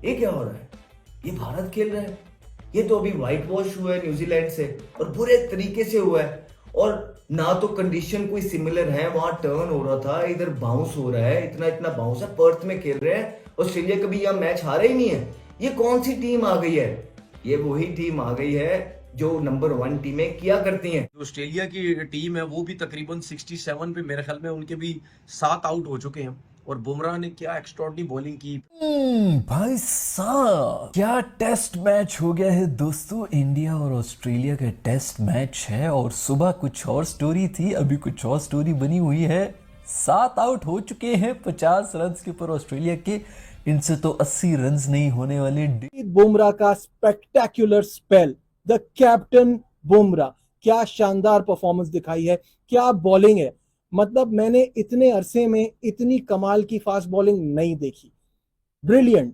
ये क्या हो रहा है? ये भारत खेल रहा है। ये तो अभी व्हाइट वॉश हुआ है न्यूजीलैंड से और बुरे तरीके से हुआ है। और ना तो कंडीशन कोई सिमिलर है, वहां टर्न हो रहा था, इधर बाउंस हो रहा है, इतना इतना बाउंस है। पर्थ में खेल रहे हैं, ऑस्ट्रेलिया कभी यह मैच हारा ही नहीं है। ये कौन सी टीम आ गई है? ये वही टीम आ गई है जो नंबर 1 टीमें किया करती हैं। जो ऑस्ट्रेलिया की टीम है वो भी तकरीबन 67 पे मेरे ख्याल में उनके भी 7 आउट हो चुके हैं। और बुमराह ने क्या एक्स्ट्रॉर्डिनरी बॉलिंग की। भाई साहब क्या टेस्ट मैच हो गया है दोस्तों। इंडिया और ऑस्ट्रेलिया का टेस्ट मैच है और सुबह कुछ और स्टोरी थी, अभी कुछ और स्टोरी बनी हुई है। 7 आउट हो चुके हैं 50 रन के ऊपर ऑस्ट्रेलिया के। इनसे तो 80 रन नहीं होने वाले। बुमराह का spectacular spell, the captain Bumrah, क्या शानदार परफॉर्मेंस दिखाई है, क्या बॉलिंग है। मतलब मैंने इतने अरसे में इतनी कमाल की फास्ट बॉलिंग नहीं देखी। ब्रिलियंट,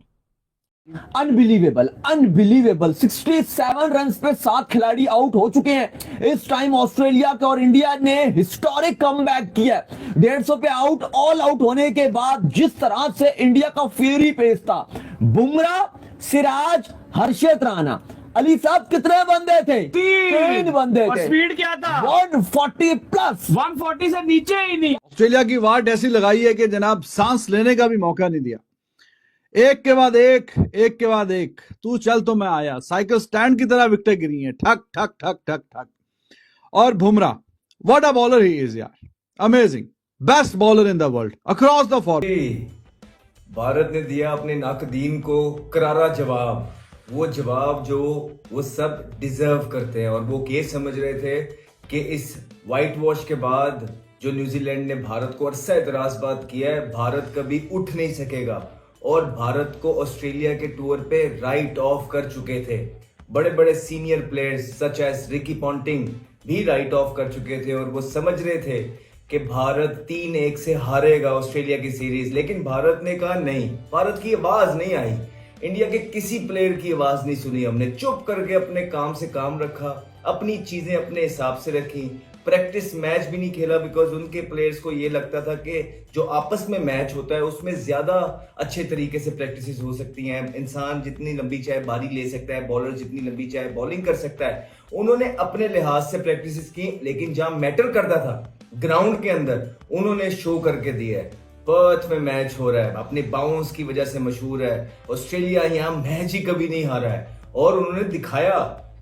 अनबिलीवेबल अनबिलीवेबल 67 रन पे 7 खिलाड़ी आउट हो चुके हैं। इस टाइम ऑस्ट्रेलिया के और इंडिया ने हिस्टोरिक कमबैक किया। 150 पे आउट, ऑल आउट होने के बाद जिस तरह से इंडिया का फेरी पेस था, बुमराह, सिराज, हर्षित राणा, अली साहब कितने बंदे थे? 3 बंदे और थे। स्पीड क्या था? 140 प्लस, 140 से नीचे ही नहीं। ऑस्ट्रेलिया की वाट ऐसी लगाई है कि जनाब सांस लेने का भी मौका नहीं दिया। एक के बाद एक, एक के बाद एक, तू चल तो मैं आया। साइकिल स्टैंड की तरह विकेटें गिरी हैं, ठक ठक ठक ठक ठक। और Bumrah, what a bowler he is यार, amazing, best bowler in the world across the format. Bharat ने दिया अपने नाकदीन को करारा जवाब। वो जवाब जो वो सब डिजर्व करते हैं। और वो ये समझ रहे थे कि इस वाइट वॉश के बाद जो न्यूजीलैंड ने भारत को अरसा एतराजबाद किया है, भारत कभी उठ नहीं सकेगा। और भारत को ऑस्ट्रेलिया के टूर पे राइट ऑफ कर चुके थे। बड़े बड़े senior players such as Ricky Ponting भी राइट ऑफ कर चुके थे। और वो समझ रहे थे कि भारत 3-1 से हारेगा ऑस्ट्रेलिया की सीरीज। लेकिन भारत ने कहा नहीं, भारत की आवाज नहीं आई। इंडिया के किसी प्लेयर की आवाज नहीं सुनी हमने। चुप करके अपने काम से काम रखा, अपनी चीजें अपने हिसाब से रखी। प्रैक्टिस मैच भी नहीं खेला बिकॉज उनके प्लेयर्स को ये लगता था कि जो आपस में मैच होता है उसमें ज्यादा अच्छे तरीके से प्रैक्टिसेस हो सकती हैं। इंसान जितनी लंबी चाहे बारी ले सकता है, बॉलर जितनी लंबी चाहे बॉलिंग कर सकता है। उन्होंने अपने लिहाज से प्रैक्टिसेस की, लेकिन जहां मैटर करता था ग्राउंड के अंदर, उन्होंने शो करके दिया है। पर्थ में मैच हो रहा है, अपने बाउंस की वजह से मशहूर है। ऑस्ट्रेलिया यहाँ मैच ही कभी नहीं हारा है और उन्होंने दिखाया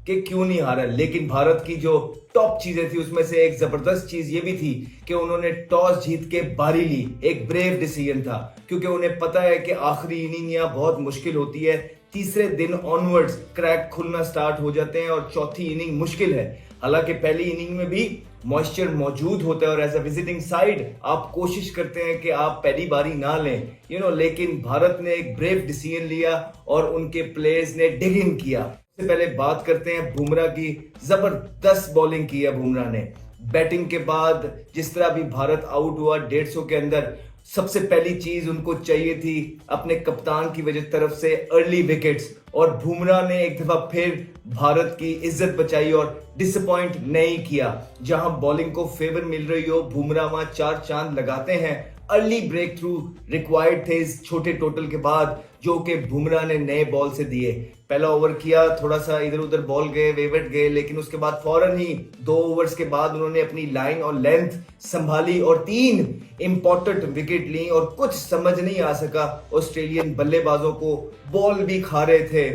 कि क्यों नहीं हारा। लेकिन भारत की जो टॉप चीजें थी उसमें से एक जबरदस्त चीज ये भी थी कि उन्होंने टॉस जीत के बारी ली। एक ब्रेव डिसीजन था क्योंकि उन्हें पता है कि आखिरी इनिंग यहाँ बहुत मुश्किल होती है। तीसरे दिन ऑनवर्ड्स क्रैक खुलना स्टार्ट हो जाते हैं और चौथी इनिंग मुश्किल है। हालांकि पहली इनिंग में भी मॉइस्चर मौजूद होता है और एज अ विजिटिंग साइड आप कोशिश करते हैं कि आप पहली बारी ना लें, लेकिन भारत ने एक ब्रेव डिसीजन लिया और उनके प्लेयर्स ने डिग इन किया। सबसे पहले बात करते हैं बुमराह की। जबरदस्त बॉलिंग की है बुमराह ने। बैटिंग के बाद जिस तरह भी भारत आउट हुआ 150 के अंदर, सबसे पहली चीज उनको चाहिए थी अपने कप्तान की वजह तरफ से अर्ली विकेट्स। और बुमराह ने एक दफा फिर भारत की इज्जत बचाई और डिसअपॉइंट नहीं किया। जहां बॉलिंग को फेवर मिल रही हो, बुमराह वहां 4 चांद लगाते हैं। अर्ली ब्रेक थ्रू रिक्वायर्ड थे इस छोटे टोटल के बाद, जो कि बुमराह ने नए बॉल से दिए। पहला ओवर किया, थोड़ा सा इधर उधर बॉल गए, वेवेट गए, लेकिन उसके बाद फौरन ही 2 ओवर्स के बाद उन्होंने अपनी लाइन और लेंथ संभाली और 3 इंपॉर्टेंट विकेट ली। और कुछ समझ नहीं आ सका ऑस्ट्रेलियन बल्लेबाजों को। बॉल भी खा रहे थे,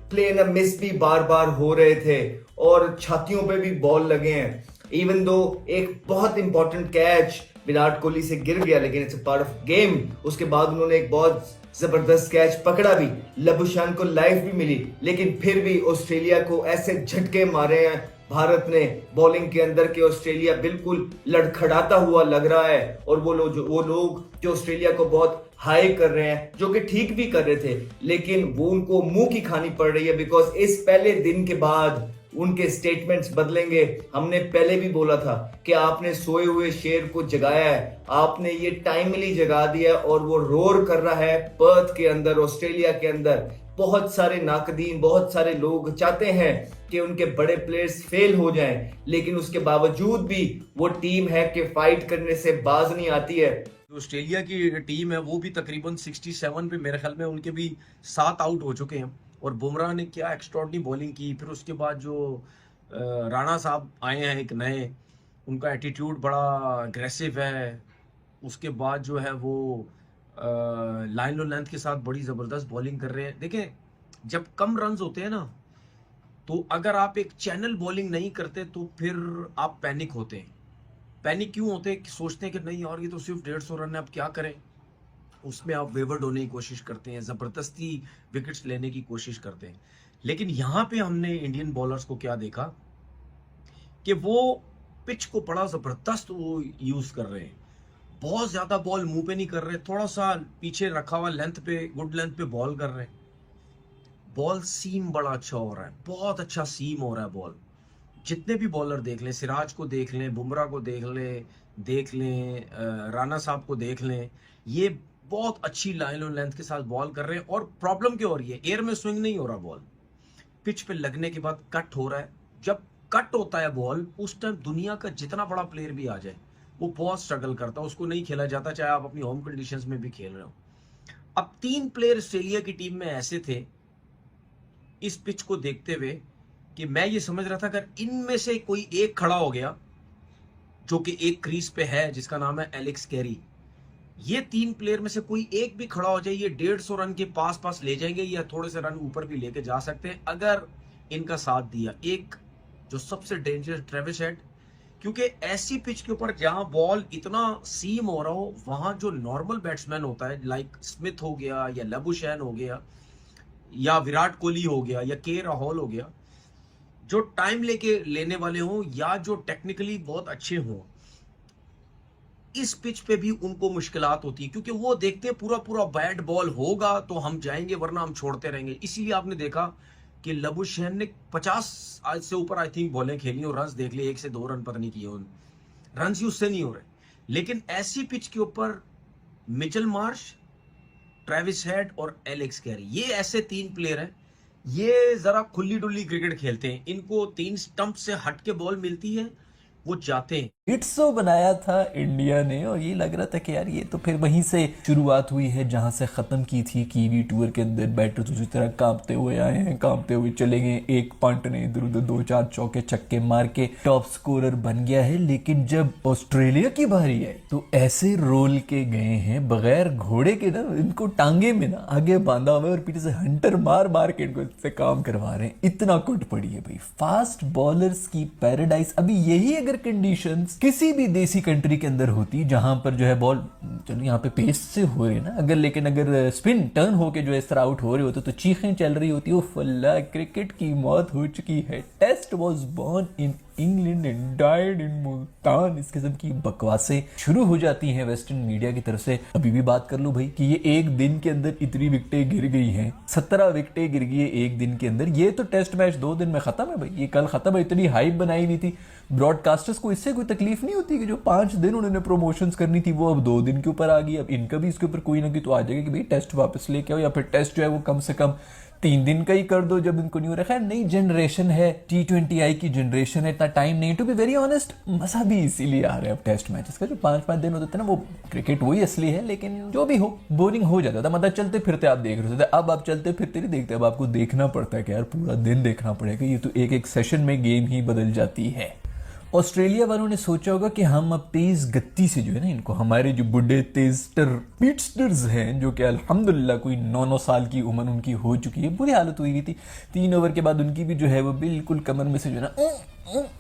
प्ले न मिस भी बार बार हो रहे थे और छातियों पे भी बॉल लगे हैं। इवन दो एक बहुत इंपॉर्टेंट कैच विराट कोहली से गिर गया, लेकिन it's a part of game. उसके बाद उन्होंने एक बहुत जबरदस्त कैच पकड़ा भी, लबुशान को लाइफ भी मिली, लेकिन फिर भी ऑस्ट्रेलिया को ऐसे झटके मारे हैं भारत ने बॉलिंग के अंदर के ऑस्ट्रेलिया बिल्कुल लड़खड़ाता हुआ लग रहा है। और वो लोग जो ऑस्ट्रेलिया को बहुत हाई कर रहे हैं, जो कि ठीक भी कर रहे थे, लेकिन वो उनको मुंह की खानी पड़ रही है बिकॉज इस पहले दिन के बाद उनके स्टेटमेंट्स बदलेंगे। हमने पहले भी बोला था कि आपने सोए हुए शेर को जगाया है, आपने ये टाइमली जगा दिया और वो रोर कर रहा है पर्थ के अंदर, ऑस्ट्रेलिया के अंदर। बहुत सारे नाकदीन, बहुत सारे लोग चाहते हैं कि उनके बड़े प्लेयर्स फेल हो जाएं, लेकिन उसके बावजूद भी वो टीम है कि फाइट करने से बाज नहीं आती है। ऑस्ट्रेलिया की टीम है वो भी तकरीबन 67 पे मेरे ख्याल में उनके भी 7 आउट हो चुके हैं। और बुमराह ने क्या एक्स्ट्रॉर्डनरी बॉलिंग की। फिर उसके बाद जो राणा साहब आए हैं एक नए, उनका एटीट्यूड बड़ा अग्रेसिव है। उसके बाद जो है वो लाइन और लेंथ के साथ बड़ी ज़बरदस्त बॉलिंग कर रहे हैं। देखें, जब कम रन्स होते हैं ना, तो अगर आप एक चैनल बॉलिंग नहीं करते तो फिर आप पैनिक होते हैं। पैनिक क्यों होते हैं कि सोचते हैं कि नहीं यार ये तो सिर्फ 150 रन है, अब क्या करें। उसमें आप वेवर्ड होने की कोशिश करते हैं, ज़बरदस्ती विकेट्स लेने की कोशिश करते हैं। लेकिन यहाँ पे हमने इंडियन बॉलर्स को क्या देखा कि वो पिच को बड़ा ज़बरदस्त वो यूज़ कर रहे हैं। बहुत ज़्यादा बॉल मुंह पे नहीं कर रहे, थोड़ा सा पीछे रखा हुआ लेंथ पे, गुड लेंथ पे बॉल कर रहे हैं। बॉल सीम बड़ा अच्छा हो रहा है, बहुत अच्छा सीम हो रहा है बॉल। जितने भी बॉलर देख लें, सिराज को देख लें, बुमराह को देख लें, राणा साहब को देख लें, ये बहुत अच्छी लाइन और लेंथ के साथ बॉल कर रहे हैं। और प्रॉब्लम क्या हो रही है, एयर में स्विंग नहीं हो रहा बॉल, पिच पे लगने के बाद कट हो रहा है। जब कट होता है बॉल, उस टाइम दुनिया का जितना बड़ा प्लेयर भी आ जाए वो बहुत स्ट्रगल करता है, उसको नहीं खेला जाता, चाहे आप अपनी होम कंडीशंस में भी खेल रहे हो। अब 3 प्लेयर ऑस्ट्रेलिया की टीम में ऐसे थे इस पिच को देखते हुए कि मैं ये समझ रहा था अगर इनमें से कोई एक खड़ा हो गया, जो कि एक क्रीज पे है जिसका नाम है एलेक्स कैरी, ये 3 प्लेयर में से कोई एक भी खड़ा हो जाए, ये 150 रन के पास ले जाएंगे या थोड़े से रन ऊपर भी लेके जा सकते हैं अगर इनका साथ दिया। एक जो सबसे डेंजरस ट्रेविस हेड, क्योंकि ऐसी पिच के ऊपर जहां बॉल इतना सीम हो रहा हो, वहां जो नॉर्मल बैट्समैन होता है, लाइक स्मिथ हो गया या लबुशैन हो गया या विराट कोहली हो गया या के राहुल हो गया, जो टाइम लेने वाले हों या जो टेक्निकली बहुत अच्छे हों, इस पिच पे भी उनको मुश्किलात होती है, क्योंकि वो देखते हैं पूरा बैट बॉल होगा तो हम जाएंगे, वरना हम छोड़ते रहेंगे। इसीलिए आपने देखा कि लबुशैन ने 50 आज से ऊपर आई थिंक बॉलें खेली और रन्स देख लिए, 1 से 2 रन पता नहीं किए, रन्स ही उससे नहीं हो रहे। लेकिन ऐसी पिच के ऊपर मिचेल मार्श, ट्रेविस हेड और एलेक्स कैरी, ये ऐसे 3 प्लेयर हैं, ये जरा खुली डुल्ली क्रिकेट खेलते हैं। इनको 3 स्टंप से हट के बॉल मिलती है, वो जाते हैं। इट्सो बनाया था इंडिया ने और ये लग रहा था कि यार ये तो फिर वहीं से शुरुआत हुई है जहां से ख़त्म की थी कीवी टूर के अंदर। बैटर्स उसी तरह कांपते हुए आए हैं, कांपते हुए चले गए, एक पंट ने इधर उधर 2-4 चौके छक्के मार के टॉप स्कोरर बन गया है। लेकिन जब ऑस्ट्रेलिया की बारी आई तो ऐसे रोल के गए हैं बगैर घोड़े के ना, इनको टांगे में ना आगे बांधा हुआ है और पीछे से हंटर मार के इनको इससे काम करवा रहे हैं। इतना कुट पड़ी है भाई, फास्ट बॉलर्स की पैराडाइज। अभी यही अगर कंडीशंस किसी भी देसी कंट्री के अंदर होती जहां पर जो है बॉल, चलो यहाँ पे पेस से हो रही है ना, अगर अगर स्पिन टर्न होके जो इस तरह आउट हो रहे होते तो चीखें चल रही होती, वो फल्ला क्रिकेट की मौत हो चुकी है, test was born in England and died in Multan, इस किस्म की बकवासें शुरू हो जाती हैं वेस्टर्न मीडिया की तरफ से। अभी भी बात कर लो भाई कि ये एक दिन के अंदर इतनी विकेटें गिर गई हैं, 17 विकेटें गिर गई है एक दिन के अंदर। ये तो टेस्ट मैच 2 दिन में खत्म है भाई, ये कल खत्म है। इतनी हाइप बनाई हुई थी ब्रॉडकास्टर्स को, इससे कोई तकलीफ नहीं होती कि जो 5 दिन उन्होंने प्रमोशंस करनी थी वो अब 2 दिन के ऊपर आ गई। अब इनका भी इसके ऊपर कोई ना कोई तो आ जाएगा कि भाई टेस्ट वापस लेके आओ, या फिर टेस्ट जो है वो कम से कम 3 दिन का ही कर दो जब इनको नहीं हो रहा है। नई जनरेशन है, T20I की जनरेशन है, इतना टाइम नहीं। टू बी वेरी ऑनेस्ट, मजा भी इसीलिए आ रहा है अब टेस्ट मैचेस का। जो 5-5 दिन होते थे ना, वो क्रिकेट वही असली है, लेकिन जो भी हो बोरिंग हो जाता था। मतलब चलते फिरते आप देख रहे थे, अब आप चलते फिरते नहीं देखते, अब आपको देखना पड़ता है कि यार पूरा दिन देखना पड़ेगा। ये तो एक सेशन में गेम ही बदल जाती है। ऑस्ट्रेलिया वालों ने सोचा होगा कि हम अब तेज गति से जो है ना, इनको हमारे जो बुढ़े तेज स्पीडस्टर्स हैं, जो कि अल्हम्दुलिल्लाह कोई 9-9 साल की उम्र उनकी हो चुकी है, बुरी हालत हुई थी 3 ओवर के बाद उनकी भी जो है वो बिल्कुल कमर में से जो है ना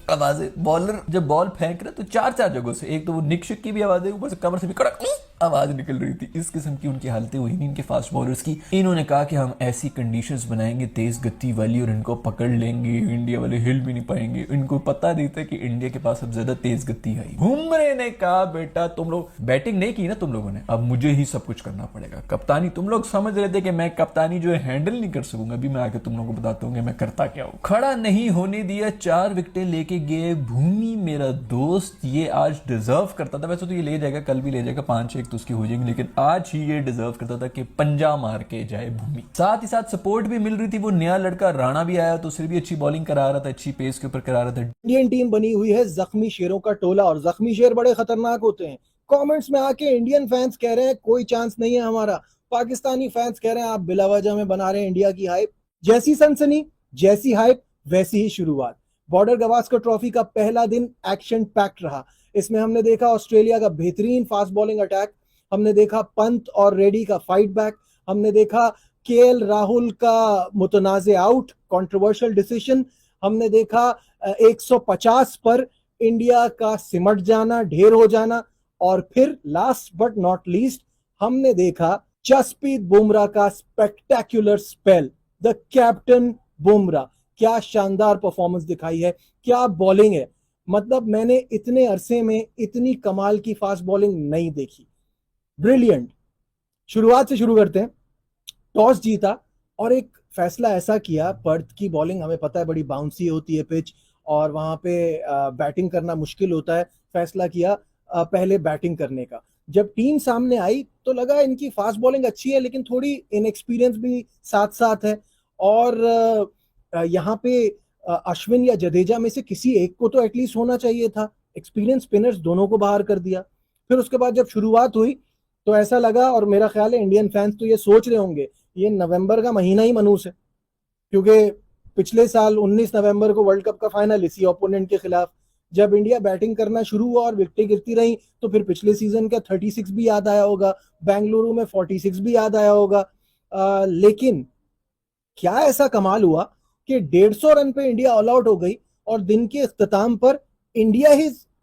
आवाजें, बॉलर जब बॉल फेंक रहे तो 4 जगहों से, एक तो वो निक की भी आवाजें, ऊपर से कमर से भी कड़क आवाज निकल रही थी। इस किस्म की उनकी हालतें हुई नहीं इनके फास्ट बॉलर्स की। इन्होंने कहा कि हम ऐसी कंडीशंस बनाएंगे तेज गति वाली और इनको पकड़ लेंगे, इंडिया वाले हिल भी नहीं पाएंगे। इनको पता नहीं था कि इंडिया के पास अब ज्यादा तेज गति आई। बुमराह ने कहा बेटा तुम लोग बैटिंग नहीं की ना तुम लोगों ने, अब मुझे ही सब कुछ करना पड़ेगा। कप्तानी तुम लोग समझ रहे थे कि मैं कप्तानी जो है हैंडल नहीं कर सकूंगा, अभी मैं आके तुम लोगों को बताता हूँ कि मैं करता क्या हूँ। खड़ा नहीं होने दिया, 4 विकेटें लेके गए भूमि मेरा दोस्त। ये आज डिजर्व करता था, वैसे तो ये ले जाएगा, कल भी ले जाएगा, 5-1 तो उसकी हो जाएगी, लेकिन आज ही ये डिजर्व करता था कि पंजा मार के जाए भूमि। साथ ही साथ सपोर्ट भी मिल रही थी, वो नया लड़का राणा भी आया तो उसे भी अच्छी बॉलिंग करा रहा था, अच्छी पेस के ऊपर करा रहा था। इंडियन टीम बनी हुई है जख्मी शेरों का टोला, और जख्मी शेर बड़े खतरनाक होते हैं। कमेंट्स में आके इंडियन फैंस कह रहे हैं कोई चांस नहीं है हमारा, पाकिस्तानी फैंस कह रहे हैं आप बिलावजह में बना रहे हैं इंडिया की हाइप। जैसी सनसनी, जैसी हाइप, वैसी ही शुरुआत। बॉर्डर गवास्कर ट्रॉफी का पहला दिन एक्शन पैक्ड रहा। इसमें हमने देखा ऑस्ट्रेलिया का बेहतरीन फास्ट बॉलिंग अटैक, हमने देखा पंत और रेड्डी का फाइट बैक, हमने देखा केएल राहुल का मुतनाज़े आउट, कंट्रोवर्शियल डिसीजन, हमने देखा 150 पर इंडिया का सिमट जाना, ढेर हो जाना, और फिर लास्ट बट नॉट लीस्ट हमने देखा जसप्रीत बुमराह का spectacular spell. The captain Bumrah, क्या शानदार परफॉर्मेंस दिखाई है, क्या बॉलिंग है। मतलब मैंने इतने अरसे में इतनी कमाल की फास्ट बॉलिंग नहीं देखी। ब्रिलियंट। शुरुआत से शुरू करते हैं। टॉस जीता और एक फैसला ऐसा किया, पर्थ की बॉलिंग हमें पता है बड़ी बाउंसी होती है पिच और वहां पे बैटिंग करना मुश्किल होता है। फैसला किया पहले बैटिंग करने का। जब टीम सामने आई तो लगा इनकी फास्ट बॉलिंग अच्छी है लेकिन थोड़ी इनएक्सपीरियंस भी साथ साथ है, और यहाँ पे अश्विन या जडेजा में से किसी एक को तो एटलीस्ट होना चाहिए था। एक्सपीरियंस स्पिनर्स दोनों को बाहर कर दिया। फिर उसके बाद जब शुरुआत हुई तो ऐसा लगा, और मेरा ख्याल है इंडियन फैंस तो ये सोच रहे होंगे ये नवंबर का महीना ही मनूस है, क्योंकि पिछले साल 19 नवंबर को वर्ल्ड कप का फाइनल इसी ओपोनेंट के खिलाफ जब इंडिया बैटिंग करना शुरू हुआ और विकेटें गिरती रही तो फिर पिछले सीजन का 36 भी याद आया होगा, बेंगलुरु में 46 भी याद आया होगा। लेकिन क्या ऐसा कमाल हुआ कि 150 रन पे इंडिया ऑल आउट हो गई और दिन के इख्तिताम पर इंडिया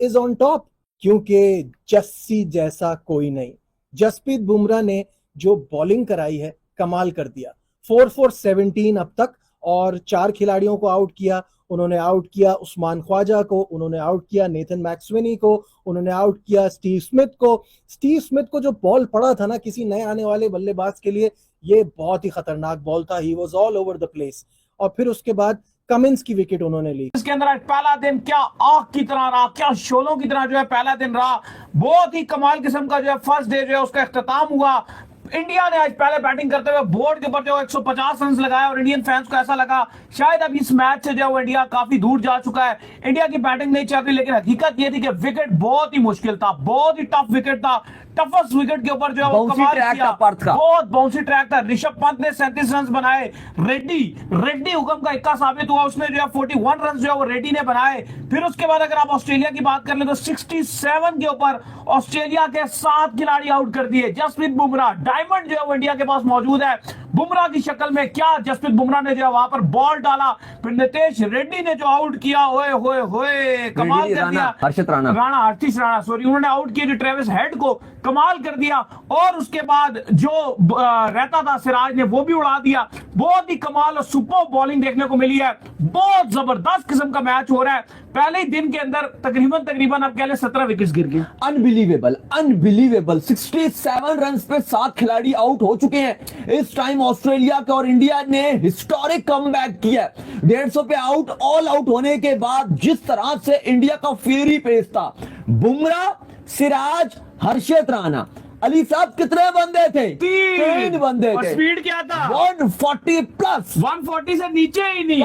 इज ऑन टॉप, क्योंकि जस्सी जैसा कोई नहीं। जसप्रीत बुमराह ने जो बॉलिंग कराई है कमाल कर दिया। 4 for 17 अब तक, और 4 खिलाड़ियों को आउट किया। उन्होंने आउट किया उस्मान ख्वाजा को, उन्होंने आउट किया नेथन मैक्सवेनी को, उन्होंने आउट किया स्टीव स्मिथ को। स्टीव स्मिथ को जो बॉल पड़ा था ना किसी नए आने वाले बल्लेबाज के लिए, ये बहुत ही खतरनाक बॉल था। He was all over the place. और फिर उसके बाद कमिंस की विकेट उन्होंने ली। इसके अंदर आज पहला दिन क्या आग की तरह रहा, क्या शोलों की तरह जो है पहला दिन रहा। बहुत ही कमाल किस्म का जो है फर्स्ट डे जो है उसका इख्तिताम हुआ। इंडिया ने आज पहले बैटिंग करते हुए बोर्ड के ऊपर जो 150 रन लगाए और इंडियन फैंस को ऐसा लगा शायद अब इस मैच से जो है इंडिया काफी दूर जा चुका है। इंडिया की बैटिंग नहीं चल रही, लेकिन हकीकत ये थी कि विकेट बहुत ही मुश्किल था, बहुत ही टफ विकेट था। टफेस्ट विकेट के ऊपर जो है वो कमाल किया, बहुत बाउंसी ट्रैक था। ऋषभ पंत ने 37 रन बनाए। रेड्डी हुक्म का इक्का साबित हुआ, उसने जो है 41 रन जो है वो रेड्डी ने बनाए। फिर उसके बाद अगर आप ऑस्ट्रेलिया की बात कर ले तो 67 के ऊपर ऑस्ट्रेलिया के 7 खिलाड़ी आउट कर दिए। जसप्रीत बुमराह डायमंड जो है वो इंडिया के पास मौजूद है। बुमराह की शक्ल में क्या जसप्रीत बुमराह ने जो है वहां पर बॉल डाला। फिर नितेश रेड्डी ने जो आउट किया, ओए होए होए कमाल कर दिया। हर्षित राणा सॉरी, उन्होंने आउट किया जो ट्रेविस हेड को, कमाल कर दिया। और उसके बाद जो रहता था सिराज ने वो भी उड़ा दिया। बहुत ही कमाल और सुपर बॉलिंग देखने को मिली है। बहुत जबरदस्त किस्म का मैच हो रहा है। पहले ही दिन के अंदर तकरीबन आप कह लें 17 विकेट्स गिर गए। अनबिलीवेबल 67 रन पे 7 खिलाड़ी आउट हो चुके हैं इस टाइम ऑस्ट्रेलिया का, और इंडिया ने हिस्टोरिक कमबैक किया। 150 पे आउट, ऑल आउट होने के बाद जिस तरह से इंडिया का फेरी पेस था, बुमराह, सिराज, हर्षित राणा, अली साहब कितने बंदे थे? 3 बंदे और थे। स्पीड क्या था? 140 प्लस, 140 से नीचे ही नहीं।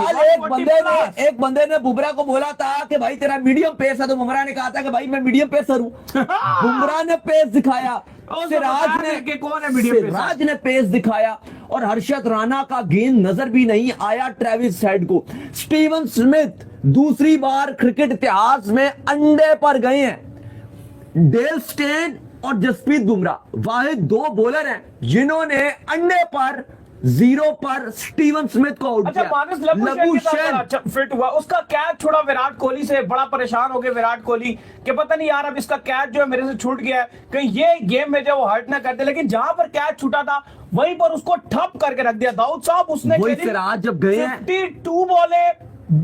एक बंदे ने बुमराह को बोला था कि भाई तेरा मीडियम पेस है, तो बुमराह ने कहा था कि भाई मैं मीडियम पेसर हूं। बुमराह ने पेस दिखाया, सिराज ने पेस दिखाया, और हर्षित राणा का गेंद नजर भी नहीं आया ट्रेविस हेड को। स्टीवन स्मिथ दूसरी बार क्रिकेट इतिहास में अंडे पर गए हैं। डेल स्टेन और जसप्रीत बुमराह वाहिद 2 बॉलर हैं जिन्होंने अंडे पर 0 पर स्टीवन स्मिथ को आउट किया। लबुशेन फिट हुआ, उसका कैच छोड़ा विराट कोहली से, बड़ा परेशान हो गए विराट कोहली कि पता नहीं यार अब इसका कैच जो है मेरे से छूट गया है, कहीं ये गेम में जो वो हर्ट ना कर दे। लेकिन जहां पर कैच छूटा था वहीं पर उसको ठप करके रख दिया दाऊद साहब। उसने सिराज जब गए 52 बॉले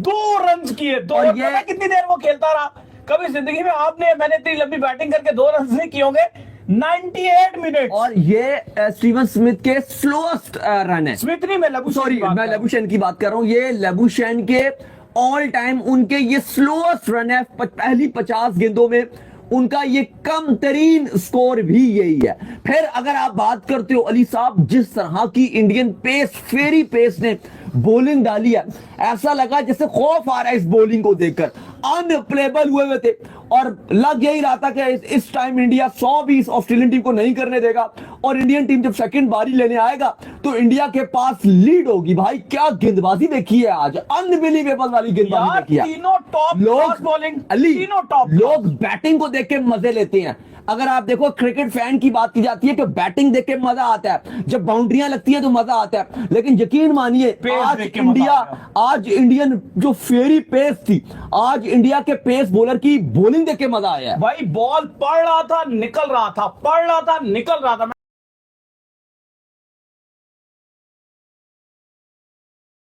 2 रन किए। 2 रन कितनी देर वो खेलता रहा? कभी जिंदगी में मैंने इतनी लंबी बैटिंग करके 2 रन नहीं किए होंगे। 98 मिनट। और ये स्टीवन स्मिथ के स्लोएस्ट रन है। स्मिथ नहीं, मैं लबुशेन की बात कर रहा हूं। ये लबुशेन के ऑल टाइम उनके ये स्लोएस्ट रन है। पहली 50 गेंदों में उनका ये कम तरीन स्कोर भी यही है। फिर अगर आप बात करते हो अली साहब, जिस तरह की इंडियन पेस, फेरी पेस ने बॉलिंग डाली है, ऐसा लगा जैसे खौफ आ रहा है इस बॉलिंग को देखकर। अनप्लेबल हुए थे और लग यही रहा था कि इस टाइम इंडिया 100 भी इस ऑस्ट्रेलियन टीम को नहीं करने देगा और इंडियन टीम जब सेकंड बारी लेने आएगा तो इंडिया के पास लीड होगी। भाई क्या गेंदबाजी देखी है आज, अनबिलीवेबल वाली गेंदबाजी यार देखी है। तीनों टॉप क्लास बॉलिंग, अली, तीनों टॉप लोग बैटिंग को देख के मजे लेते हैं। अगर आप देखो क्रिकेट फैन की बात की जाती है कि बैटिंग देख के मजा आता है, जब बाउंड्रियां लगती है तो मजा आता है, लेकिन यकीन मानिए पेस आज देख के मजा इंडिया, आता आज इंडियन जो फेरी पेस थी, आज इंडिया के पेस बॉलर की बॉलिंग देख के मजा आया है। भाई बॉल पड़ रहा था निकल रहा था, पड़ रहा था निकल रहा था।